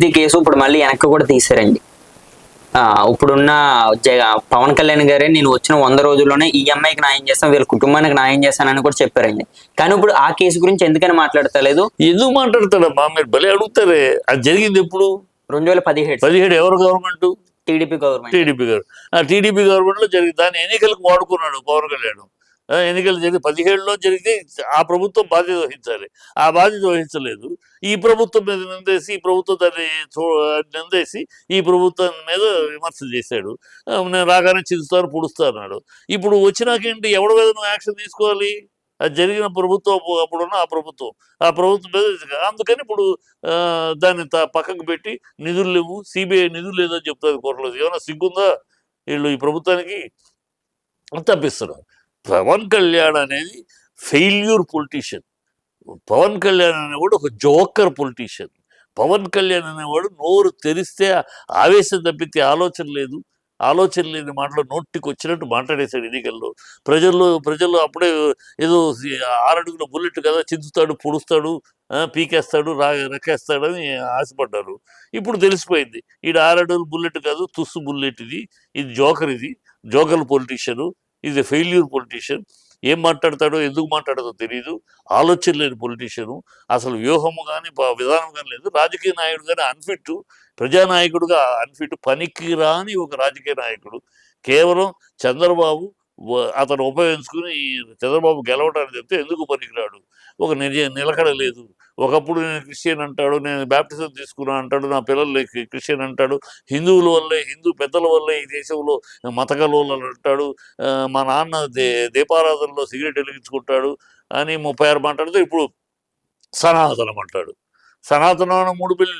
ఇది కేసు ఇప్పుడు మళ్ళీ వెనక్కి కూడా తీసారండి. ఇప్పుడున్న పవన్ కళ్యాణ్ గారే నేను వచ్చిన 100 రోజుల్లోనే ఈ అమ్మాయికి న్యాయం చేస్తాను, వీళ్ళ కుటుంబానికి న్యాయం చేస్తానని కూడా చెప్పారండి. కానీ ఇప్పుడు ఆ కేసు గురించి ఎందుకని మాట్లాడతలేదు? ఎందుకు మాట్లాడతాడమ్మా, మీరు భలే అడుగుతారే. అది జరిగింది ఎప్పుడు? 2017 ఎవరు government? TDP government. TDP government లో జరిగింది. దాన్ని ఎన్నికలకు వాడుకున్నాడు పవన్ కళ్యాణ్. ఎన్నికలు జరిగి 17లో జరిగితే ఆ ప్రభుత్వం బాధ్యత వహించాలి. ఆ బాధ్యత వహించలేదు. ఈ ప్రభుత్వం మీద నిందేసి, ఈ ప్రభుత్వం దాన్ని నిందేసి ఈ ప్రభుత్వం మీద విమర్శలు చేశాడు. నేను రాగానే చించుతాను, పుడుస్తా అన్నాడు. ఇప్పుడు వచ్చినాకేంటి, ఎవరి మీద నువ్వు యాక్షన్ తీసుకోవాలి? అది జరిగిన ప్రభుత్వం అప్పుడున్న ఆ ప్రభుత్వం మీద. అందుకని ఇప్పుడు దాన్ని పక్కకు పెట్టి నిధులు లేవు, సిబిఐ నిధులు లేదని చెప్తుంది కోర్టులో. ఏమైనా సిగ్గుందా వీళ్ళు ఈ ప్రభుత్వానికి? తప్పిస్తున్నారు. పవన్ కళ్యాణ్ అనేది ఫెయిల్యూర్ పొలిటీషియన్. పవన్ కళ్యాణ్ అనేవాడు ఒక జోకర్ పొలిటీషియన్. పవన్ కళ్యాణ్ అనేవాడు నోరు తెరిస్తే ఆవేశం తప్పితే ఆలోచన లేని మాటలు నోటికి వచ్చినట్టు మాట్లాడేశాడు ఎన్నికల్లో. ప్రజలు అప్పుడే ఏదో 6 అడుగుల బుల్లెట్ కదా, చించుతాడు, పొడుస్తాడు, పీకేస్తాడు, రెక్కేస్తాడని ఆశపడ్డారు. ఇప్పుడు తెలిసిపోయింది, ఈ 6 అడుగుల బుల్లెట్ కాదు, తుస్సు బుల్లెట్ ఇది జోకర్ పొలిటీషియన్, ఇది ఫెయిల్యూర్ పొలిటీషియన్. ఏం మాట్లాడతాడో, ఎందుకు మాట్లాడదో తెలియదు. ఆలోచన లేని పొలిటీషియను. అసలు వ్యూహము కానీ విధానం కానీ లేదు. రాజకీయ నాయకుడు కానీ అన్ఫిట్, ప్రజానాయకుడుగా అన్ఫిట్, పనికిరాని ఒక రాజకీయ నాయకుడు. కేవలం చంద్రబాబు అతను ఉపయోగించుకుని చంద్రబాబు గెలవటానికి చెప్తే ఎందుకు పనికిరాడు. ఒక నిలకడ లేదు. ఒకప్పుడు నేను క్రిస్టియన్ అంటాడు, నేను బ్యాప్టిజం తీసుకున్నా అంటాడు, నా పిల్లలు క్రిస్టియన్ అంటాడు, హిందువుల వల్లే, హిందూ పెద్దల వల్లే ఈ దేశంలో మత కలవలు అంటాడు, మా నాన్న దీపారాధనలో సిగరెట్ వెలిగించుకుంటాడు అని 36 మాట్లాడితే ఇప్పుడు సనాతనం అంటాడు. సనాతనం అనే 3 పెళ్లి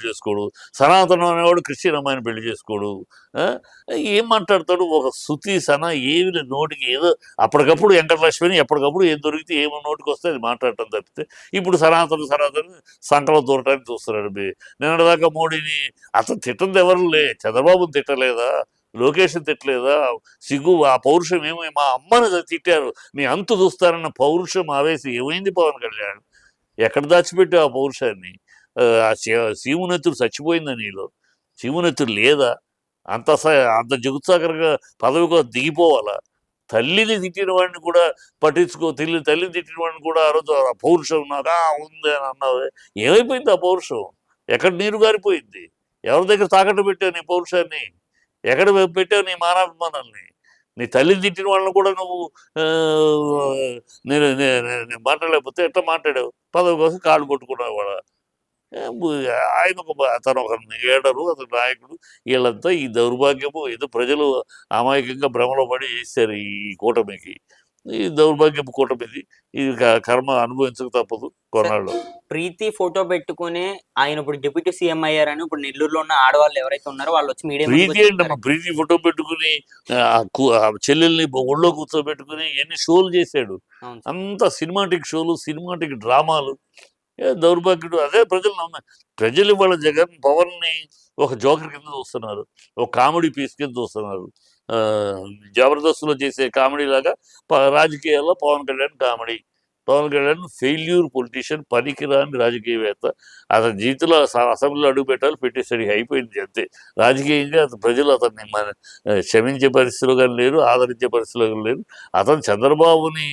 చేసుకోడు. సనాతనం అనేవాడు క్రిస్టియన్ అమ్మాయిని పెళ్లి చేసుకోడు. ఏం మాట్లాడతాడు? ఒక శృతి ఏమి నోటికి ఏదో అప్పటికప్పుడు వెంకటలక్ష్మిని ఎప్పటికప్పుడు ఏం దొరికితే ఏమో నోటికి వస్తే అది మాట్లాడటం తప్పితే ఇప్పుడు సనాతన సంకలం దూరటానికి చూస్తున్నాడు. నిన్నటిదాకా మోడీని అతను తిట్టంది ఎవరులే, చంద్రబాబుని తిట్టలేదా, లోకేష్ని తిట్టలేదా? సిగ్గు, ఆ పౌరుషం ఏమో, మా అమ్మని తిట్టారు, మీ అంతు చూస్తారన్న పౌరుషం ఆవేశం ఏమైంది పవన్ కళ్యాణ్? ఎక్కడ దాచిపెట్టావు ఆ పౌరుషాన్ని? సీమునెత్తుడు చచ్చిపోయిందా నీలో? సీమునెత్తుడు లేదా? అంత జగుత్సాకరంగా పదవి కోసం దిగిపోవాలా? తల్లిని తిట్టిన వాడిని కూడా తల్లిని తిట్టిన వాడిని కూడా ఆ రోజు ఆ పౌరుషం నాకు ఉంది అని అన్నావు. ఏమైపోయింది ఆ పౌరుషం? ఎక్కడ నీరు గారిపోయింది? ఎవరి దగ్గర తాకట్టు పెట్టావు నీ పౌరుషాన్ని? ఎక్కడ పెట్టావు నీ మానవాభిమానాల్ని? నీ తల్లిని తిట్టిన వాళ్ళని కూడా నువ్వు నేను మాట్లాడలేకపోతే ఎట్లా మాట్లాడావు? పదవి కోసం కాళ్ళు కొట్టుకున్నావు వాడు. అతను ఒక లీడరు, అతను నాయకుడు. వీళ్ళంతా ఈ దౌర్భాగ్యము ఏదో ప్రజలు అమాయకంగా భ్రమలో పడి చేశారు ఈ కూటమికి. ఈ దౌర్భాగ్యపు కూటమిది. ఇది కర్మ అనుభవించక తప్పదు కొన్నాళ్ళు. ప్రీతి ఫోటో పెట్టుకుని ఆయన ఇప్పుడు డిప్యూటీ సీఎం అయ్యారని ఇప్పుడు నెల్లూరులో ఉన్న ఆడవాళ్ళు ఎవరైతే ఉన్నారో వాళ్ళు వచ్చి మీడియా ప్రీతి ఏంటమ్మా? ప్రీతి ఫోటో పెట్టుకుని చెల్లెల్ని ఒళ్ళో కూర్చోబెట్టుకుని ఎన్ని షోలు చేశాడు. అంత సినిమాటిక్ షోలు, సినిమాటిక్ డ్రామాలు. దౌర్భాగ్యుడు. అదే ప్రజలు ఇవాళ పవన్ ని ఒక జోకర్ కింద చూస్తున్నారు, ఒక కామెడీ పీస్ కింద చూస్తున్నారు. జబర్దస్త్లో చేసే కామెడీ లాగా రాజకీయాల్లో పవన్ కళ్యాణ్ ఫెయిల్యూర్ పొలిటీషియన్, పనికిరాని రాజకీయవేత్త. అతని జీవితంలో అసెంబ్లీలో అడుగు పెట్టాలి, పెట్టేసరి అయిపోయింది అంతే. రాజకీయంగా ప్రజలు అతన్ని క్షమించే పరిస్థితిలో కానీ లేరు, ఆదరించే పరిస్థితిలో కానీ లేరు. అతను చంద్రబాబుని,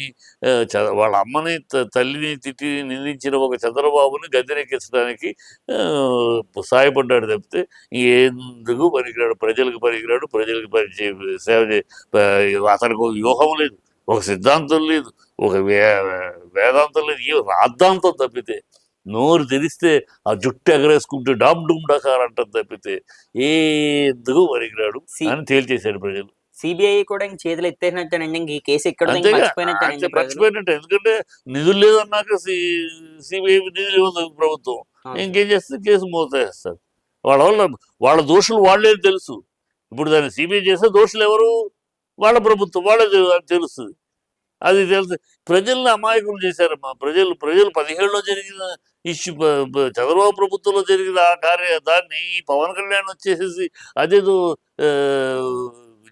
వాళ్ళ అమ్మని తల్లిని తిట్టి నిందించిన ఒక చంద్రబాబుని గద్దెనెక్కించడానికి సాయపడ్డాడు తప్పితే ఎందుకు పనికిరాడు. ప్రజలకు సేవ అతనికి ఒక వ్యూహం లేదు, ఒక సిద్ధాంతం లేదు, ఒక వేదాంతం లేదు, ఏ రాద్ధాంతం తప్పితే. నోరు తెరిస్తే ఆ జుట్టు ఎగరేసుకుంటే డామ్ డూమ్ డకార్ అంటాం తప్పితే ఎందుకు పనికిరాడు అని తేల్చేశాడు ప్రజలు. సిబిఐ కూడా ఇంక చేతులు ఎత్తేసినట్టేనండి, ఇంక ఈ కేసు ఇక్కడ మర్చిపోయినట్టు. ఎందుకంటే నిధులు లేదన్నాక సిబిఐ నిధులు ఇవ్వదు ప్రభుత్వం. ఇంకేం చేస్తే కేసు మోసేస్తారు. వాళ్ళ దోషులు వాళ్ళే తెలుసు. ఇప్పుడు దాన్ని సిబిఐ చేస్తే దోషులు ఎవరు? వాళ్ళ ప్రభుత్వం, వాళ్ళే తెలుస్తుంది. అది తెలుసు. ప్రజల్ని అమాయకులు చేశారమ్మా. ప్రజలు 17లో జరిగిన ఇష్యూ, చంద్రబాబు ప్రభుత్వంలో జరిగిన దాన్ని పవన్ కళ్యాణ్ వచ్చేసేసి అదేదో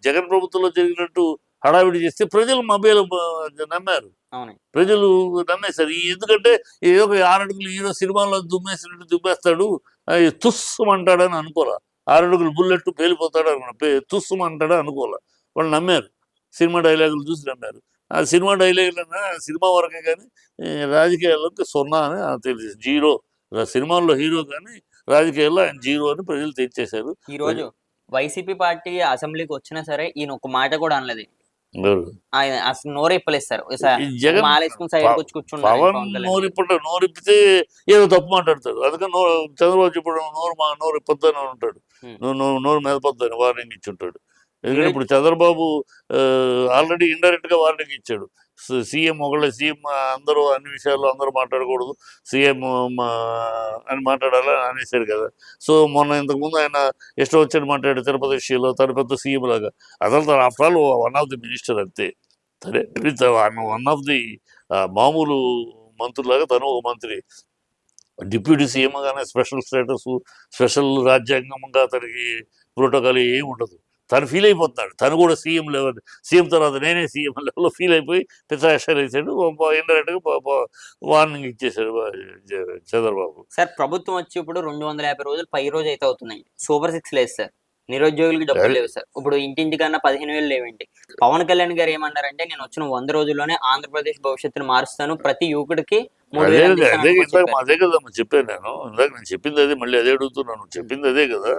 జగన్ ప్రభుత్వంలో జరిగినట్టు హడావిడి చేస్తే ప్రజలు నమ్మారు. ప్రజలు నమ్మేశారు. ఎందుకంటే ఏదో 6 అడుగులు హీరో సినిమాలో దుమ్మేసినట్టు దుమ్మేస్తాడు, తుస్సుమంటాడని అనుకోలే. 6 అడుగులు బుల్లెట్ పేలిపోతాడు అనుకున్నా, తుస్సుమంటాడని అనుకోలే. వాళ్ళు నమ్మారు, సినిమా డైలాగులు చూసి నమ్మారు. ఆ సినిమా డైలాగులన్నా సినిమా వరకే కానీ రాజకీయాల్లోకి సున్నా అని తెలిసి జీరో. సినిమాల్లో హీరో కానీ రాజకీయాల్లో ఆయన జీరో అని ప్రజలు తెచ్చేశారు. ఈ రోజు వైసీపీ పార్టీ అసెంబ్లీకి వచ్చినా సరే ఈయన ఒక మాట కూడా అనలేదు. ఆయన అసలు నోరెప్పలేదు సార్. ఈ జగన్ మాలేసుకుని సైడ్కి వచ్చి కూర్చున్నారు పవన్ పవన్ కళ్యాణ్. నోరిప్పితే ఏదో తప్పు మాట్లాడతాడు. అందుకని చంద్రబాబు చెప్పడం నోరు ఇప్పొద్దని ఉంటాడు, నోరు మెదపొద్దని వార్నింగ్ ఇచ్చి ఉంటాడు. ఎందుకంటే ఇప్పుడు చంద్రబాబు ఆల్రెడీ ఇండైరెక్ట్ గా వార్నింగ్ ఇచ్చాడు. సీఎం ఒకళ్ళే, సీఎం అందరూ అన్ని విషయాల్లో అందరూ మాట్లాడకూడదు, సీఎం అని మాట్లాడాలని అనేసారు కదా. సో మొన్న ఇంతకుముందు ఆయన ఇష్టం వచ్చాడు మాట్లాడాడు తిరుపతి విషయంలో, తను పెద్ద సీఎం లాగా. అసలు after all one of the minister అంతే. సరే, వన్ ఆఫ్ ది మామూలు మంత్రులాగా తను ఒక మంత్రి. డిప్యూటీ సీఎం గానే స్పెషల్ స్టేటస్, స్పెషల్ రాజ్యాంగంగా అతనికి ప్రోటోకాల్ ఏమి ఉండదు. తను ఫీల్ అయిపోతున్నాడు, తను కూడా సీఎం లెవెల్, సీఎం తర్వాత నేనే సీఎం లెవెల్లో ఫీల్ అయిపోయి పిచ్చాషాలు వేసాడు. ఇండైరెక్ట్గా వార్నింగ్ ఇచ్చేసాడు చంద్రబాబు. సార్ ప్రభుత్వం వచ్చి ఇప్పుడు 250 రోజులు పై రోజు అయితే అవుతున్నాయి. సూపర్ 6 లేదు సార్, నిరుద్యోగులకి డబ్బులు లేవు సార్. ఇప్పుడు ఇంటింటికన్నా 15,000 లేవండి. పవన్ కళ్యాణ్ గారు ఏమన్నారంటే నేను వచ్చిన 100 రోజుల్లోనే ఆంధ్రప్రదేశ్ భవిష్యత్తును మారుస్తాను, ప్రతి యువకుడికి 3,000 అందిస్తాను అని ఇందాక చెప్పారు. అదే కదా చెప్పాను నేను. ఇందాక నేను చెప్పింది అదే, మళ్ళీ అదే అడుగుతున్నాను. చెప్పింది అదే కదా.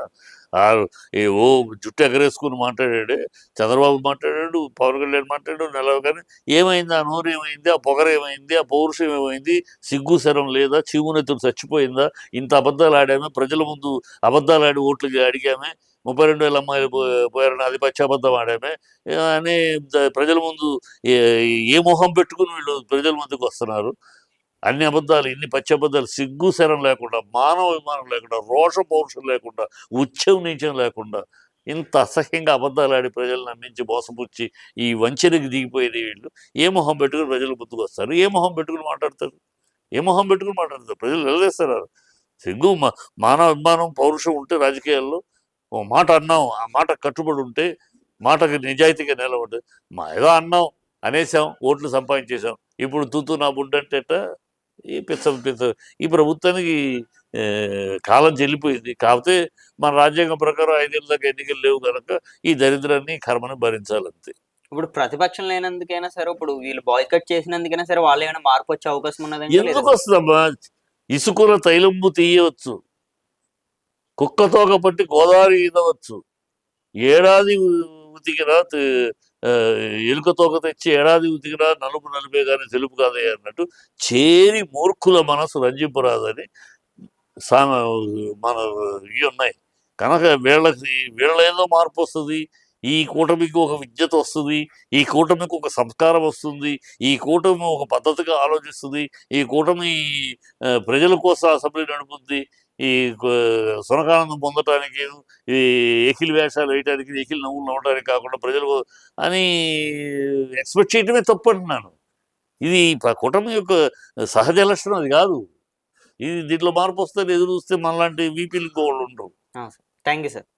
ఓ జుట్టు ఎగరేసుకుని మాట్లాడాడే చంద్రబాబు, మాట్లాడాడు పవన్ కళ్యాణ్, మాట్లాడాడు నెలవగానే ఏమైంది, ఆ నోరు ఏమైంది, ఆ పొగర ఏమైంది, ఆ పౌరుషం ఏమైంది, సిగ్గు శరం లేదా, చీమునెత్తుడు చచ్చిపోయిందా, ఇంత అబద్ధాలు ఆడామే, ప్రజల ముందు అబద్ధాలు ఆడి ఓట్లు అడిగామే, 32,000 అమ్మాయిలు పోయారని అది పచ్చి అబద్ధం ఆడామే అని ప్రజల ముందు ఏ మొహం పెట్టుకుని వీళ్ళు ప్రజల ముందుకు వస్తున్నారు. అన్ని అబద్ధాలు, ఇన్ని పచ్చి అబద్ధాలు, సిగ్గు శరం లేకుండా, మానవ విమానం లేకుండా, రోష పౌరుషం లేకుండా, ఉచ్చం నీచం లేకుండా ఇంత అసహ్యంగా అబద్ధాలు ఆడి ప్రజలను నమ్మించి మోసపుచ్చి ఈ వంచనకి దిగిపోయేది వీళ్ళు. ఏ మొహం పెట్టుకుని ప్రజలు ముందుకు వస్తారు, ఏ మొహం పెట్టుకుని మాట్లాడతారు, ఏ మొహం పెట్టుకుని మాట్లాడతారు, ప్రజలు నిలదీస్తారు. సిగ్గు మానవ విమానం పౌరుషం ఉంటే రాజకీయాల్లో ఓ మాట అన్నాం, ఆ మాట కట్టుబడి ఉంటే, మాటకి నిజాయితీగా నిలబడి ఏదో అన్నాం అనేసాం, ఓట్లు సంపాదించేసాం, ఇప్పుడు తూతూ నా బుడ్డంటే ఈ ఈ ప్రభుత్వానికి కాలం చెల్లిపోయింది. కాకపోతే మన రాజ్యాంగం ప్రకారం 5 ఏళ్ళ దాకా ఎన్నికలు లేవు కనుక ఈ దరిద్రాన్ని కర్మని భరించాలంతే. ఇప్పుడు ప్రతిపక్షం లేనందుకైనా సరే, ఇప్పుడు వీళ్ళు బాయ్కట్ చేసినందుకైనా సరే వాళ్ళు ఏమైనా మార్పు వచ్చే అవకాశం ఉన్నదండి? ఎందుకు వస్తుందమ్మా? ఇసుకలో తైలంబు తీయవచ్చు, కుక్కతోక పట్టి గోదావరి ఈదవచ్చు, ఏడాది ఉతికినా ఎలుక తోక తెచ్చి ఏడాది ఉతికినా నలుపు నలుపే కానీ తెలుపు కాదే అన్నట్టు చేరి మూర్ఖుల మనసు రంజింపరాదని మన ఇవి ఉన్నాయి కనుక వీళ్ళ ఏదో మార్పు వస్తుంది. ఈ కూటమికి ఒక విద్యత వస్తుంది, ఈ కూటమికి ఒక సంస్కారం వస్తుంది, ఈ కూటమి ఒక పద్ధతిగా ఆలోచిస్తుంది, ఈ కూటమి ప్రజల కోసం అసెంబ్లీ నడుపుద్ది, ఈ సునకానందం పొందటానికి, ఈ ఎకిల్ వేషాలు వేయటానికి, ఎకిల్ నవ్వులు నవ్వడానికి కాకుండా ప్రజలు అని ఎక్స్పెక్ట్ చేయటమే తప్పు అంటున్నాను. ఇది కూటమి యొక్క సహజ లక్షణం అది కాదు. ఇది దీంట్లో మార్పు వస్తే ఎదురు చూస్తే మనలాంటి వీపీలు గోళ్ళు ఉండవు. Thank you sir.